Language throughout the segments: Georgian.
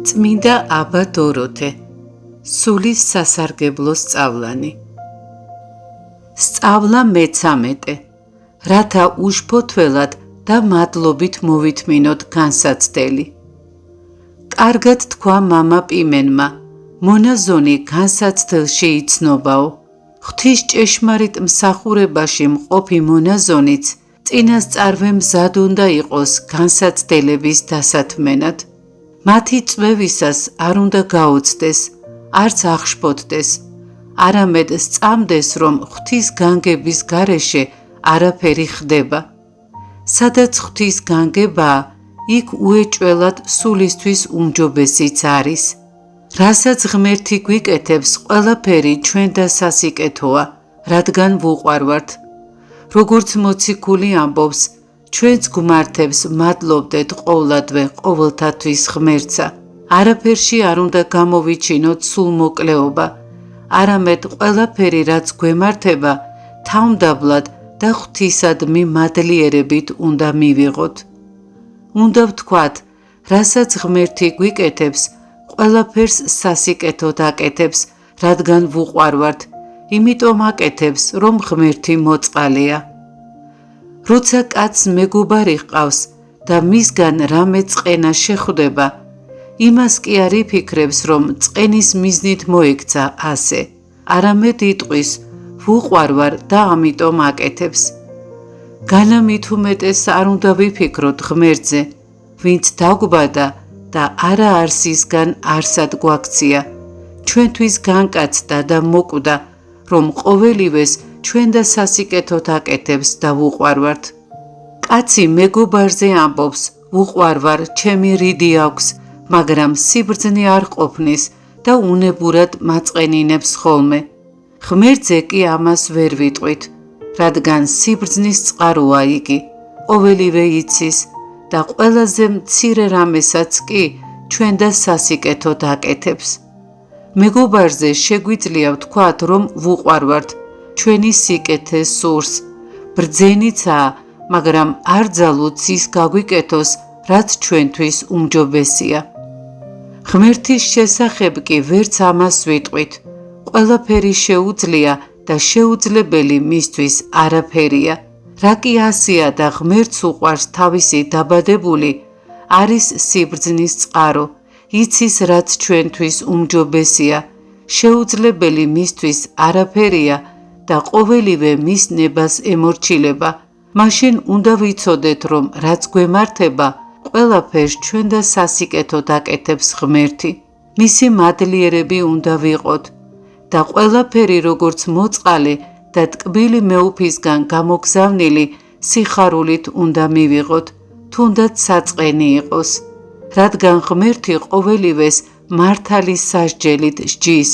წმინდა აბა დოროთე, სულის სასარგებლო სწავლანი. სწავლა მე-13, რათა უშფოთველად და მადლობით მოვითმინოთ განსაცდელი. კარგად თქვა მამა პიმენმა, მონაზონი განსაცდელში იცნობაო. ღვთის ჭეშმარიტ მსახურებაში მყოფი მონაზონიც წინასწარვე მზად უნდა იყოს განსაცდელების დასათმენად. მათი წვევისას არ უნდა გაოცდეს, არც აღშფოთდეს, არამედ სწამდეს, რომ ღვთის განგების გარეშე არაფერი ხდება. სადაც ღვთის განგებაა, იქ უეჭველად სულისთვის უმჯობესიც არის. რასაც ღმერთი გვიკეთებს, ყველაფერი ჩვენ და სასიკეთოა, რადგან ვუყვარვართ. როგორც მოციქული ამბობს, ჩვენც გვმართებს მადლობდეთ ყოვლადვე ყოველთათვის ღმერთსა. არაფერში არ უნდა გამოვიჩინოთ სულმოკლეობა, არამედ ყველაფერი რაც გვემართება, თავმდაბლად და ღვთისადმი მადლიერებით უნდა მივიღოთ. უნდა ვთქვათ, რასაც ღმერთი გვიკეთებს, ყველაფერს სასიკეთოდ აკეთებს, რადგან ვუყვარვართ, იმიტომ აკეთებს, რომ ღმერთი მოწყალეა. როცა კაცს მეგობარი ჰყავს და მისგან რამე წყენა შეხვდება, იმას კი არ იფიქრებს, რომ წყენის მიზნით მოექცა ასე, არამედ იტყვის, ვუყვარვარ და ამიტომ აკეთებს. განა მით უმეტეს არ უნდა ვიფიქროთ ღმერთზე, ვინც დაგვბადა და არა არსისგან არსად გვაქცია, ჩვენთვის განკაცდა და მოკვდა, რომ ყოველივეს ჩვენ და სასიკეთოდ აკეთებს და ვუყვარვართ. კაცი მეგობარზე ამბობს, ვუყვარვარ, ჩემი რიდი აქვს, მაგრამ სიბრძნე არ ყოფნის და უნებურად მაწყენინებს ხოლმე. ღმერთზე კი ამას ვერ ვიტყვით, რადგან სიბრძნის წყაროა იგი, ყოველივე იცის და ყველაზე მცირე რამესაც კი ჩვენ და სასიკეთოდ აკეთებს. მეგობარზე შეგვიძლია ვთქვათ, რომ ვუყვარვართ, ჩვენი სიკეთე სურს, ბრძენიცაა, მაგრამ არ ძალუც ის გაგვიკეთოს, რაც ჩვენთვის უმჯობესია. ღმერთის შესახებ კი ვერც ამას ვიტყვით, ყველაფერი შეუძლია და შეუძლებელი მისთვის არაფერია. რა კი ასია და ღმერთს უყვარს თავისი დაბადებული, არის სიბრძნის წყარო, იცის რაც ჩვენთვის უმჯობესია, შეუძლებელი მისთვის არაფერია და ყოველივე მის ნებას ემორჩილება. მაშინ უნდა ვიცოდეთ, რომ რაც გვემართება, ყველაფერს ჩვენ და სასიკეთოდ აკეთებს ღმერთი. მისი მადლიერები უნდა ვიყოთ და ყველაფერი როგორც მოწყალე და ტკბილი მეუფისგან გამოგზავნილი სიხარულით უნდა მივიღოთ, თუნდაც საწყენი იყოს, რადგან ღმერთი ყოველივეს მართალის სასჯელით სჯის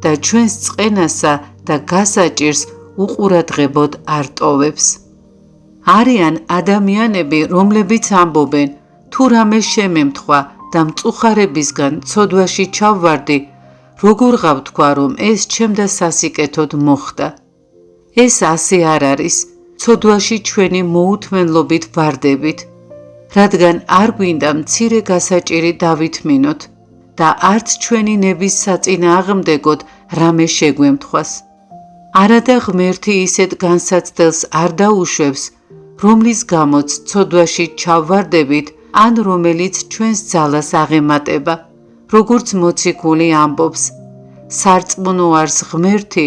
და ჩვენს წყენასა და გასაჭირს უყურადღებოდ არ ტოვებს. არიან ადამიანები, რომლებიც ამბობენ, თუ რამე შემემთხვა და მწუხარებისგან ცოდვაში ჩავვარდი, როგორღა ვთქვა, რომ ეს ჩემ და სასიკეთოდ მოხდა. ეს ასე არ არის, ცოდვაში ჩვენი მოუთმენლობით ვარდებით, რადგან არ გვინდა მცირე გასაჭირი დავითმინოთ და არც ჩვენი ნების საწინააღმდეგოდ რამე შეგვემთხვას. არადა ღმერთი ისეთ განსაცდელს არ დაუშვებს, რომლის გამოც ცოდვაში ჩავვარდებით, ან რომელიც ჩვენს ძალას აღემატება, როგორც მოციქული ამბობს, სარწმუნო არს ღმერთი,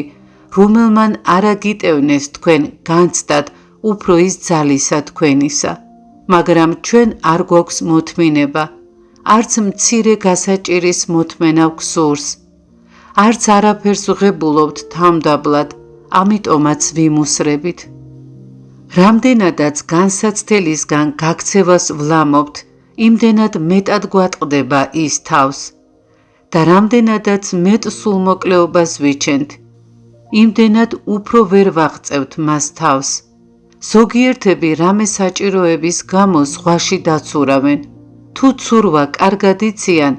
რომელმან არ აგიტევნეს თქვენ განცდად უფრო ის ძალისა თქვენისა, მაგრამ ჩვენ არ გვაქვს მოთმინება, არც მცირე გასაჭირის მოთმენა გვსურს, არც არაფერს ვღებულობთ თავმდაბლად, ამიტომაც ვიმუსრებით. რამდენადაც განსაცდელისგან გაქცევას ვლამობთ, იმდენად მეტად გვატყდება ის თავს და რამდენადაც მეტ სულმოკლეობას ვიჩენთ, იმდენად უფრო ვერ ვაღწევთ მას თავს. ზოგიერთები რამე საჭიროების გამო ზღვაში დაცურავენ, თუ ცურვა კარგად იციან,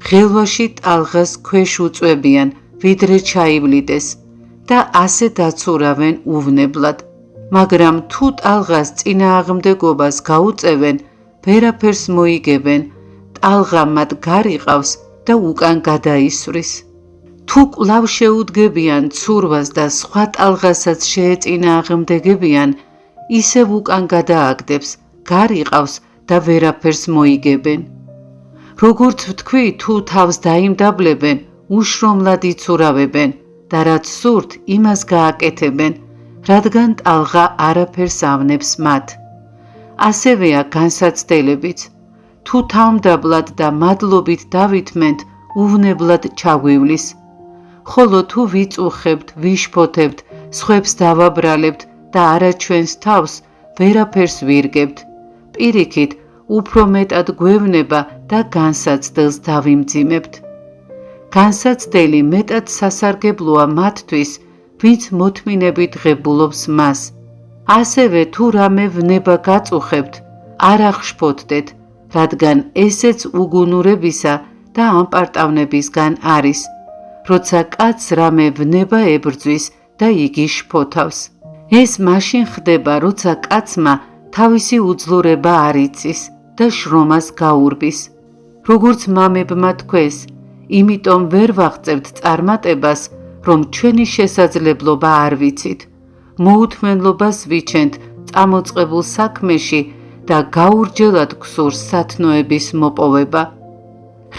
ღელვაში ტალღას ქვეშ უწვევიან, ვიდრე ჩაივლიდეს და ასე დაცურავენ უვნებლად. მაგრამ თუ ტალღას წინააღმდეგობას გაუწევენ, ვერაფერს მოიგებენ, ტალღა მათ გარიყავს და უკან გადაისვრის. თუ კვლავ შეუდგებიან ცურვას და სხვა ტალღასაც შეეწინააღმდეგებიან, ისევ უკან გადააგდებს, გარიყავს და ვერაფერს მოიგებენ. როგორც ვთქვი, თუ თავს დაიმდაბლებენ, უშრომლად იცურავებენ და რაც სურთ, იმას გააკეთებენ, რადგან ტალღა არაფერს ავნებს მათ. ასევეა განსაცდელებიც. თუ თავმდაბლად და მადლობით დავითმენთ, უვნებლად ჩაგვივლის. ხოლო თუ ვიწუხებთ, ვიშფოთებთ, სხვებს დავაბრალებთ და არა ჩვენს თავს, ვერაფერს ვირგებთ. პირიქით, უფრო მეტად გვევნება და განსაცდელს დავიმძიმებთ. განსაცდელი მეტად სასარგებლოა მათთვის, ვინც მოთმინებით ღებულობს მას. ასევე თუ რამე ვნება გაწუხებთ, არ აღშფოთდეთ, რადგან ესეც უგუნურებისა და ამპარტავნებისგან არის, როცა კაცს რამე ვნება ებრძვის და იგი შფოთავს. ეს მაშინ ხდება, როცა კაცმა თავისი უძლურება არ იცის და შრომას გაურბის. როგორც მამებმა თქვეს, იმიტომ ვერ ვაღწევთ წარმატებას, რომ ჩვენი შესაძლებლობა არ ვიცით. მოუთმენლობას ვიჩენთ წამოწყებულ საქმეში და გაურჯელად გვსურს სათნოების მოპოვება.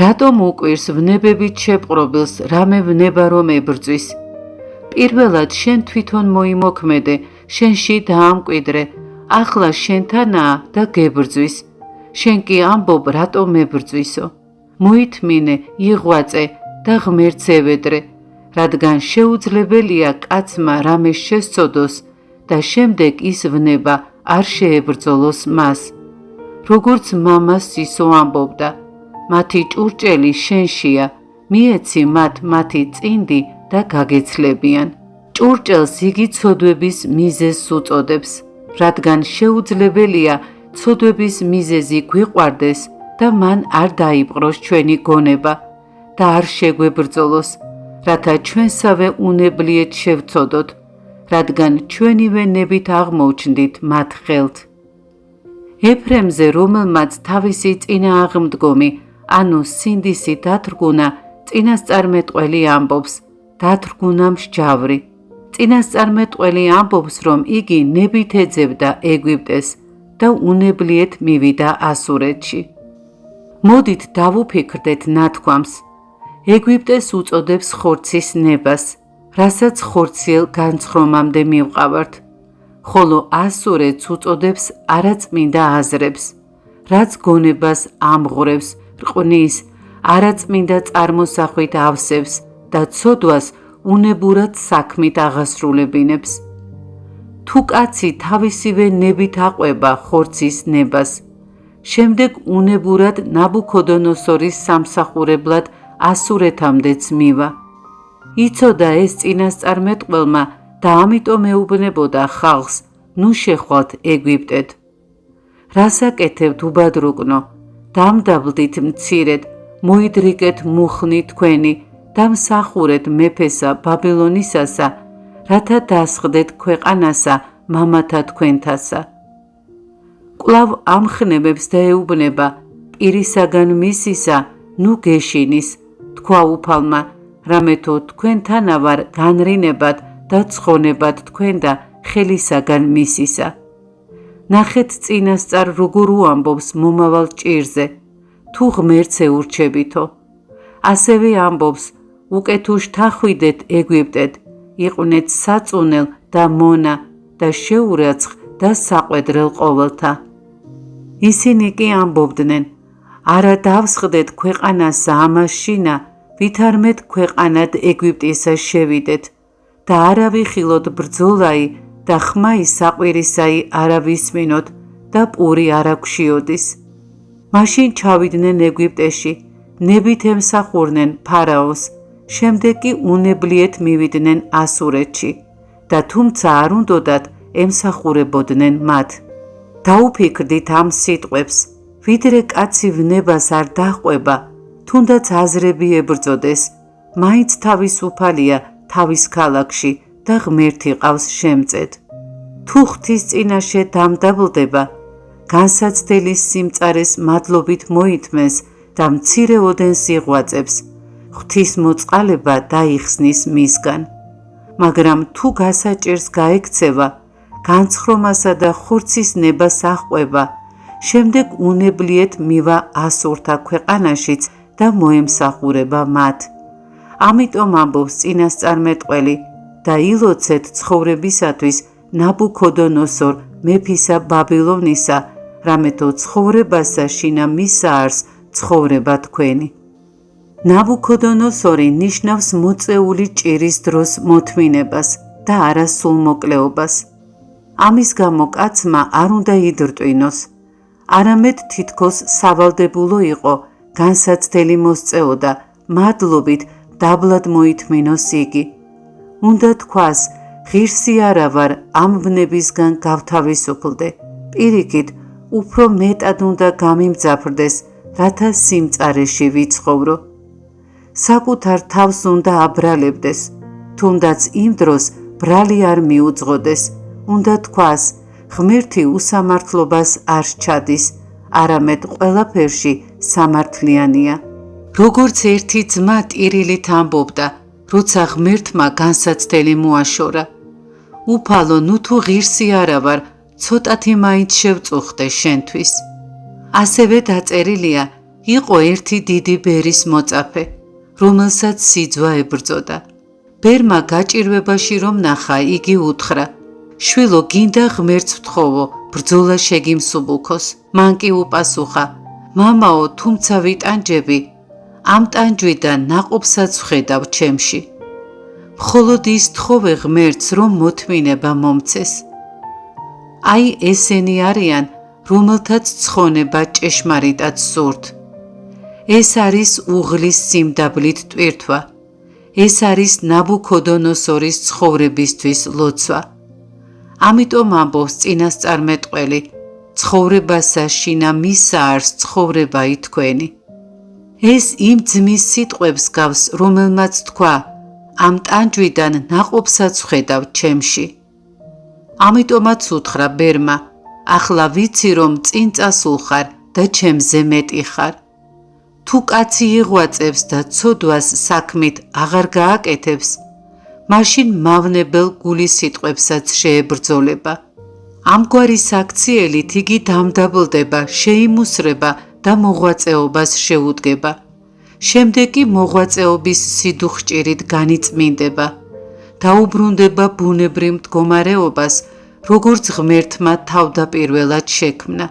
რატომ უკვირს ვნებებით შეპყრობილს რამე ვნება რომ ებრძვის? პირველად შენ თვითონ მოიმოქმედე, შენში დაამკვიდრე, ახლა შენთანაა და გებრძვის. შენ კი ამბობ რატომ მებრძვისო? მოითმინე, იღვაწე და ღმერთს ევედრე, რადგან შეუძლებელია კაცმა რამე შესწოდოს და შემდეგ ის ვნება არ შეებრძოლოს მას. როგორც მამას სისო ამბობდა, მათი ჭურჭელი შენშია, მიეცი მათ მათი წინდი და გაგეცლებიან. ჭურჭელს იგი ცოდვების მიზეზს უწოდებს, რადგან შეუძლებელია ცოდვების მიზეზი გვიყვარდეს და მან არ დაიპყროს ჩვენი გონება და არ შეგვებრძოლოს, რათა ჩვენსავე უნებლიეთ შევცოდოთ, რადგან ჩვენივე ნებით აღმოჩნდით მათ ხელთ. ეფრემზე, რომელმაც თავისი წინააღმდგომი, ანუ სინდისი დათრგუნა, წინასწარმეტყველი ამბობს, დათრგუნა მსჯავრი. წინასწარმეტყველი ამბობს, რომ იგი ნებით ეძებდა ეგვიპტეს და უნებლიეთ მივიდა ასურეთში. მოდით დავუფიქრდეთ ნათქვამს. ეგვიპტეს უწოდებს ხორცის ნებას, რასაც ხორციელ განცხრომამდე მივყავართ, ხოლო ასურეთს უწოდებს არაწმინდა აზრებს, რაც გონებას ამღვრევს, რყვნის, არაწმინდა წარმოსახვით ავსებს და ცოდვას უნებურად საქმით აღასრულებინებს. თუ კაცი თავისივე ნებით აყვება ხორცის ნებას, შემდეგ უნებურად ნაბუქოდონოსორის სამსახურებლად ასურეთამდეც მივა. იცოდა ეს წინასწარმეტყველმა და ამიტომ ეუბნებოდა ხალხს, ნუ შეხვალთ ეგვიპტედ. რას აკეთებთ უბადრუკნო, დამდაბლდით მცირედ, მოიდრიკეთ მუხნი თქვენი და მსახურეთ მეფესა ბაბილონისასა, რათა დასხდეთ ქვეყანასა მამათა თქვენთასა. კვლავ ამხნებებს და ეუბნება, პირისაგან მისისა, ნუ გეშინის, თქვა უფალმა, რამეთო თქვენთანა ვარ განრინებად და ცხონებად თქვენ და ხელისაგან მისისა. ნახეთ წინასწარ როგორ უამბობს მომავალ ჭირზე, თუ ღმერთს ეურჩებითო. ასევე ამბობს, უკეთუ შთახვიდეთ ეგვიპტედ, იყვნეთ საწუნელ და მონა და შეურაცხ და საყვედრელ ყოველთა. ისინი კი ამბობდნენ, არა დავსხდეთ ქვეყანასა ამას შინა, ვითარმეთ ქვეყანად ეგვიპტისა შევიდეთ და არა ვიხილოთ ბრძოლაი და ხმაი საყვირისაი არა ვისმინოთ და პური არა გვშიოდის. მაშინ ჩავიდნენ ეგვიპტეში, ნებით ემსახურნენ ფარაონს, შემდეგ კი უნებლიეთ მივიდნენ ასურეთში და თუმცა არ უნდოდათ ემსახურებოდნენ მათ. დაუფიქრდით ამ სიტყვებს, ვიდრე კაცი ვნებას არ დაჰყვება, თუნდაც აზრები ებრძოდეს, მაინც თავისუფალია თავის ქალაქში და ღმერთი ყავს შემწედ. თუ ღვთის წინაშე დამდაბლდება, განსაცდელის სიმწარეს მადლობით მოითმენს და მცირე ოდენს იღვაწებს, ღვთის მოწყალება დაიხსნის მისგან. მაგრამ თუ გასაჭერს გაექცევა, განცხრომასა და ხორცის ნებას აჰყვება, შემდეგ უნებლიეთ მივა ასურთა ქვეყანაშიც და მოემსახურება მათ. ამიტომ ამბობს წინასწარმეტყველი და ილოცეთ ცხოვრებისათვის ნაბუქოდონოსორ მეფისა ბაბილონისა, რამეთო ცხოვრებასა შინა მისაარს ცხოვრება თქვენი. ნაბუქოდონოსორი ნიშნავს მოწეული ჭირის დროს მოთმინებას და არა სულმოკლეობას. ამის გამო კაცმა არ უნდა იდრტვინოს, არამედ თითქოს სავალდებულო იყო, განსაცდელი მოსწეოდა, მადლობით დაბლად მოითმინოს იგი. უნდა თქვას, ღირსი არა ვარ ამ ბნებისგან გავთავისუფლდე, პირიქით, უფრო მეტად უნდა გამიმძაფრდეს, რათა სიმწარეში ვიცხოვრო. საკუთარ თავს უნდა აბრალებდეს, თუნდაც იმ დროს ბრალი არ მიუძღოდეს, უნდა თქვას, ღმერთი უსამართლობას არ სჩადის, არამედ ყველაფერში სამართლიანია. როგორც ერთი ძმა ტირილით ამბობდა, როცა ღმერთმა განსაცდელი მოაშორა. უფალო, ნუ თუ ღირსი არა ვარ, ცოტათი მაინც შევწუხდე შენთვის. ასევე დაწერილია, იყო ერთი დიდი ბერის მოწაფე, რომელსაც სიძვა ებრძოდა. ბერმა გაჭირვებაში რომ ნახა, იგი უთხრა, შვილო, გინდა ღმერთს ვთხოვო, ბრძოლა შეგიმსუბუქოს. მან კი უპასუხა, მამაო, თუმცა ვიტანჯები, ამ ტანჯვიდან ნაყოფსაც ვხედავ ჩემში. მხოლოდ ის თხოვე ღმერთს, რომ მოთმინება მომცეს. აი ესენი არიან, რომელთაც ცხონება ჭეშმარიტად სურთ. ეს არის უღლის სიმდაბლით ტვირთვა. ეს არის ნაბუქოდონოსორის ცხოვრებისთვის ლოცვა. ამიტომ ამბობს წინასწარმეტყველი, ცხოვრებასა შინა მისაარს ცხოვრება თქვენი. ეს იმ ძმის სიტყვებს გავს, რომელმაც თქვა, ამ ტანჯვიდან ნაყოფსაც ვხედავ ჩემში. ამიტომაც უთხრა ბერმა, ახლა ვიცი, რომ წინ წასულ ხარ და ჩემზე მეტი ხარ. თუ კაცი იღვაწებს და ცოდვას საქმით აღარ გააკეთებს, მაშინ მავნებელ გულის სიტყვებსაც შეებრძოლება. ამგვარი საქციელით იგი დამდაბლდება, შეიმუსრება და მოღვაწეობას შეუდგება. შემდეგ კი მოღვაწეობის სიდუხჭირით განიწმინდება. დაუბრუნდება ბუნებრივ მდგომარეობას, როგორც ღმერთმა თავდაპირველად შექმნა.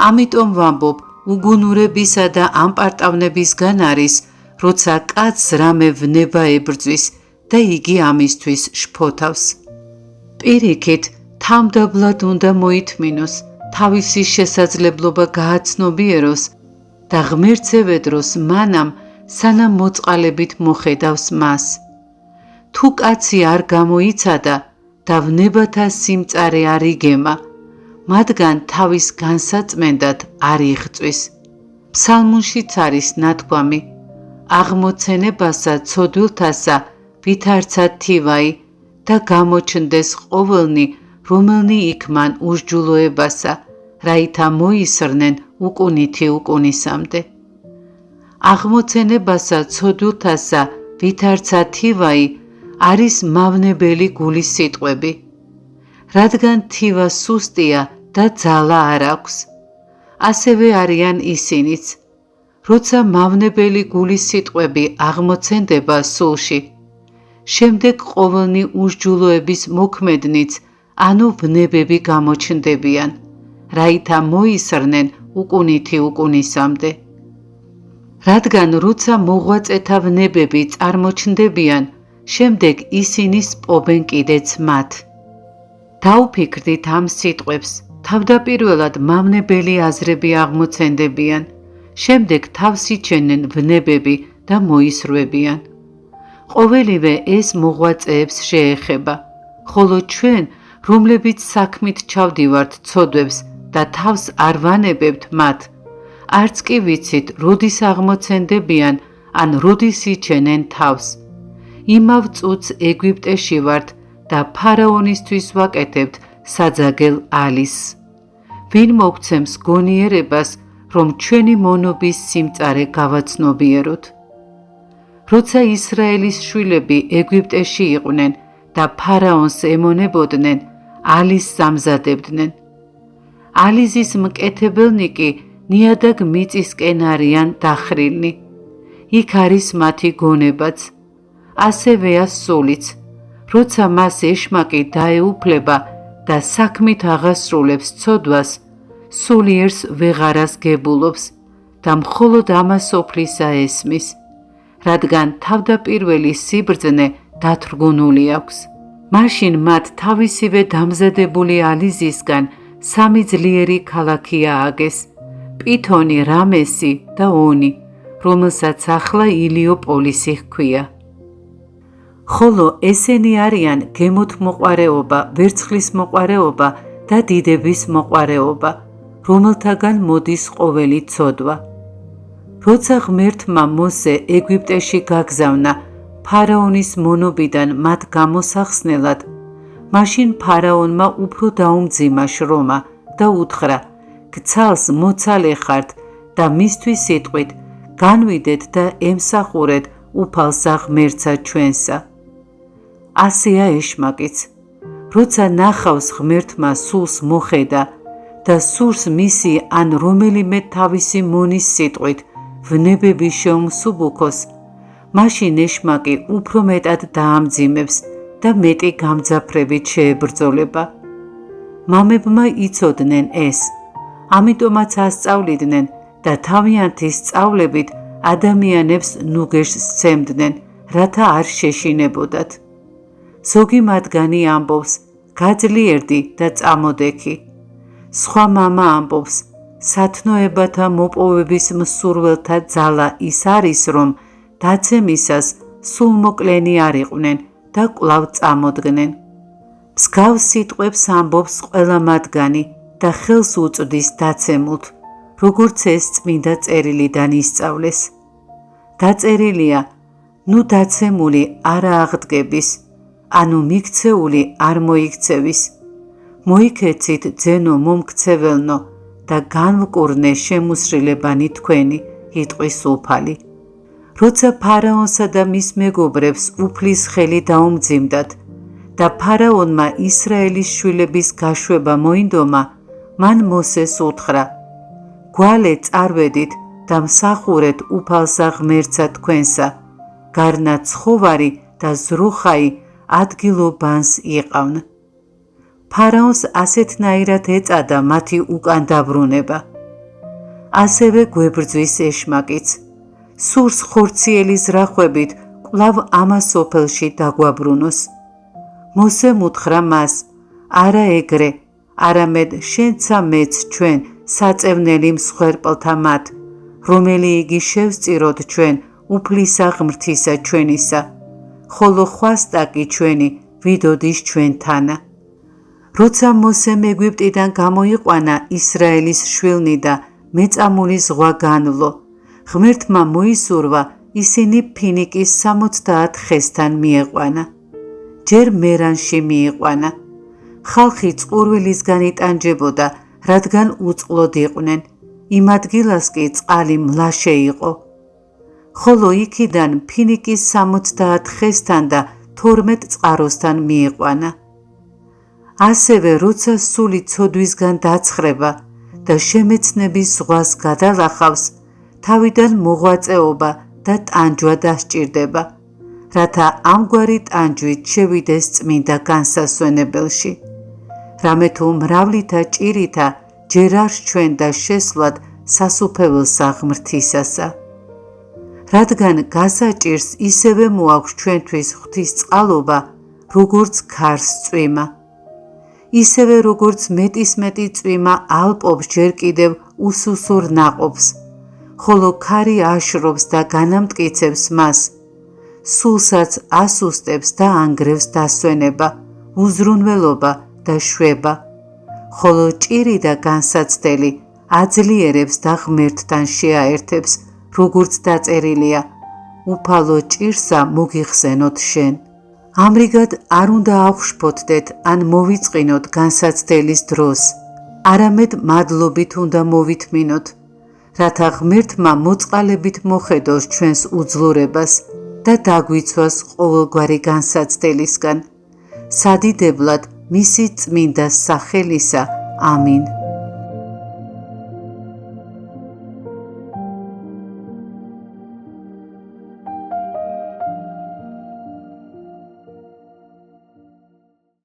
ამიტომ ვამბობ, უგუნურებისა და ამპარტავნებისგან არის, როცა კაცს რამე ვნება ებრძვის და იგი ამისთვის შფოთავს. პირიქით, თამდაბლად უნდა მოითმინოს, თავისი შესაძლებლობა გააცნობიეროს და ღმერთს ევედროს მანამ, სანამ მოწყალებით მოხედავს მას. თუ კაცი არ გამოიცადა და ვნებათა სიმწარე არ იგემა, მათგან თავის განსაწმენდად არ იღწვის. ფსალმუნშიც არის ნათქვამი, აღმოცენებასა ცოდვილთასა ვითარცა თივაი და გამოჩნდეს ყოველნი, რომელნი იქმან უსჯულოებასა, რაითა მოისრნენ უკუნითი უკუნისამდე. აღმოცენებასა ცოდვილთასა ვითარცა თივაი არის მავნებელი გულის სიტყვები, რადგან თივა სუსტია და ძალა არ აქვს. ასევე არიან ისინიც, როცა მავნებელი გულის სიტყვები აღმოცენდება სულში, შემდეგ ყოველნი უსჯულოების მოქმედნიც, ანუ ვნებები გამოჩნდებიან, რაითა მოისრნენ უკუნითი უკუნისამდე. რადგან როცა მოღვაწეთა ვნებები წარმოჩნდებიან, შემდეგ ისინი სპობენ კიდეც მათ. დაუფიქრდით ამ სიტყვებს, თავდაპირველად მავნებელი აზრები აღმოცენდებიან, შემდეგ თავს იჩენენ ვნებები და მოისრვებიან. ყოველივე ეს მოღვაწეებს შეეხება, ხოლო ჩვენ, რომლებიც საქმით ჩავდივართ ცოდვებს და თავს არ ვანებებთ მათ, არც კი ვიცით, როდის აღმოცენდებიან, ან როდის იჩენენ თავს. იმავ წუთს ეგვიპტეში ვართ და ფარაონისთვის ვაკეთებთ საძაგელ ალისს. ვინ მოგცემს გონიერებას, რომ ჩვენი მონობის სიმწარე გავაცნობიეროთ? როცა ისრაელის შვილები ეგვიპტეში იყვნენ და ფარაონს ემონებოდნენ, ალისს ამზადებდნენ. ალიზის მკეთებელნი კი ნიადაგ მიწისკენ არიან დახრილნი. იქ არის მათი გონებაც, ასევეა სულიც, როცა მას ეშმაკი დაეუფლება და საქმით აღასრულებს ცოდვას, სულიერს ვეღარას გებულობს და მხოლოდ ამას ოფლისა ესმის, რადგან თავდაპირველი სიბრძნე დათრგუნული აქვს. მაშინ მათ თავისივე დამზადებული ალიზისგან 3 ძლიერი ქალაქი ააგეს: პითონი, რამესი და ონი, რომელსაც ახლა ილიოპოლისი ჰქვია. ხოლო ესენი არიან გემოთ მოყვარეობა, ვერცხლის მოყვარეობა და დიდების მოყვარეობა, რომელთაგან მოდის ყოველი ცოდვა. როცა ღმერთმა მოსე ეგვიპტეში გაგზავნა ფარაონის მონობიდან მათ გამოსახსნელად, მაშინ ფარაონმა უფრო დაუმძიმა შრომა და უთხრა: გცალს მოცალე ხართ და მისთვის სიტყვით განვიდეთ და ემსახურეთ უფალსა ღმერთსა ჩვენსა. ასეა ეშმაკიც, როცა ნახავს ღმერთმა სულს მოხედა და სურს მისი ან რომელიმე თავისი მონის სიტყვით ვნებები შეუმსუბუქოს, მაშინ ეშმაკი უფრო მეტად დაამძიმებს და მეტი გამძაფრებით შეებრძოლება. მამებმა იცოდნენ ეს, ამიტომაც ასწავლიდნენ და თავიანთი სწავლებით ადამიანებს ნუგეშს სცემდნენ, რათა არ შეშინებოდათ. ზოგი მათგანი ამბობს: გაძლიერდი და წამოდექი. სხვა მამა ამბობს: სათნოებათა მოპოვების მსურველთა ძალა ის არის, რომ დაცემისას სულ მოკლენი არ იყვნენ და კვლავ წამოდგნენ. მსგავს სიტყვებს ამბობს ყველა მათგანი და ხელს უწვდის დაცემულთ, როგორც ეს წმინდა წერილიდან ისწავლეს. დაწერილია: ნუ დაცემული არა აღდგების, ანუ მიქცეული არ მოიქცევის. მოიქეცით ძენო მომქცეველნო და განვკურნე შემუსრილებანი თქვენი, იტყვის უფალი. როცა ფარაონსა და მის მეგობრებს უფლის ხელი დაუმძიმდათ და ფარაონმა ისრაელის შვილების გაშვება მოინდომა, მან მოსეს უთხრა: გვალე წარვედით და მსახურეთ უფალსა ღმერთსა თქვენსა, გარნა ცხოვარი და ზრუხაი ადგილობანს იყავნ. ფარაონს ასეთნაირად ეწადა მათი უკან დაბრუნება. ასევე გვებრძვის ეშმაკიც, სურს ხორციელი ზრახვებით კვლავ ამას სოფელში დაგვაბრუნოს. მოსემ უთხრა მას: არა ეგრე, არამედ შენცა მეც ჩვენ საწევნელი მსხვერპლთა მათ, რომელი იგი შევსწიროთ ჩვენ უფლისა ღმრთისა ჩვენისა, ხოლო ხვასტა კი ჩვენი ვიდოდის ჩვენთანა. როცა მოსემ ეგვიპტიდან გამოიყვანა ისრაელის შვილნი და მეწამული ზღვა განვლო, ღმერთმა მოისურვა ისინი ფინიკის 70 ხესთან მიიყვანა. ჯერ მერანში მიიყვანა. ხალხი წყურვილისგან იტანჯებოდა, რადგან უწყლოდ იყვნენ, იმ ადგილას კი წყალი მლაშე იყო. ხოლო იქიდან ფინიკის 70 ხესთან და 12 წყაროსთან მიიყვანა. ასევე როცა სული ცოდვისგან დაცხრება და შემეცნების ზღვას გადალახავს, თავიდან მოღვაწეობა და ტანჯვა დასჭირდება, რათა ამგვარი ტანჯვით შევიდეს წმინდა განსასვენებელში. რამე თუ მრავლითა ჭირითა ჯერ არ ჩვენ და შესვლად სასუფეველსა ღმრთისასა. რადგან გასაჭირს ისევე მოაქვს ჩვენთვის ღვთის წყალობა, როგორც ქარს წვიმა. ისევე როგორც მეტისმეტი წვიმა ალპობს ჯერ კიდევ უსუსურ ნაყოფს, ხოლო ქარი აშრობს და განამტკიცებს მას, სულსაც ასუსტებს და ანგრევს დასვენება, უზრუნველობა და შვება, ხოლო ჭირი და განსაცდელი აძლიერებს და ღმერთთან შეაერთებს, როგორც დაწერილია: უფალო ჭირსა მოგიხსენოთ შენ. ამრიგად არ უნდა აღვშფოთდეთ ან მოვიწყინოთ განსაცდელის დროს, არამედ მადლობით უნდა მოვითმინოთ, რათა ღმერთმა მოწყალებით მოხედოს ჩვენს უძლურებას და დაგვიცვას ყოველგვარი განსაცდელისგან, სადიდებლად მისი წმინდა სახელისა. ამინ.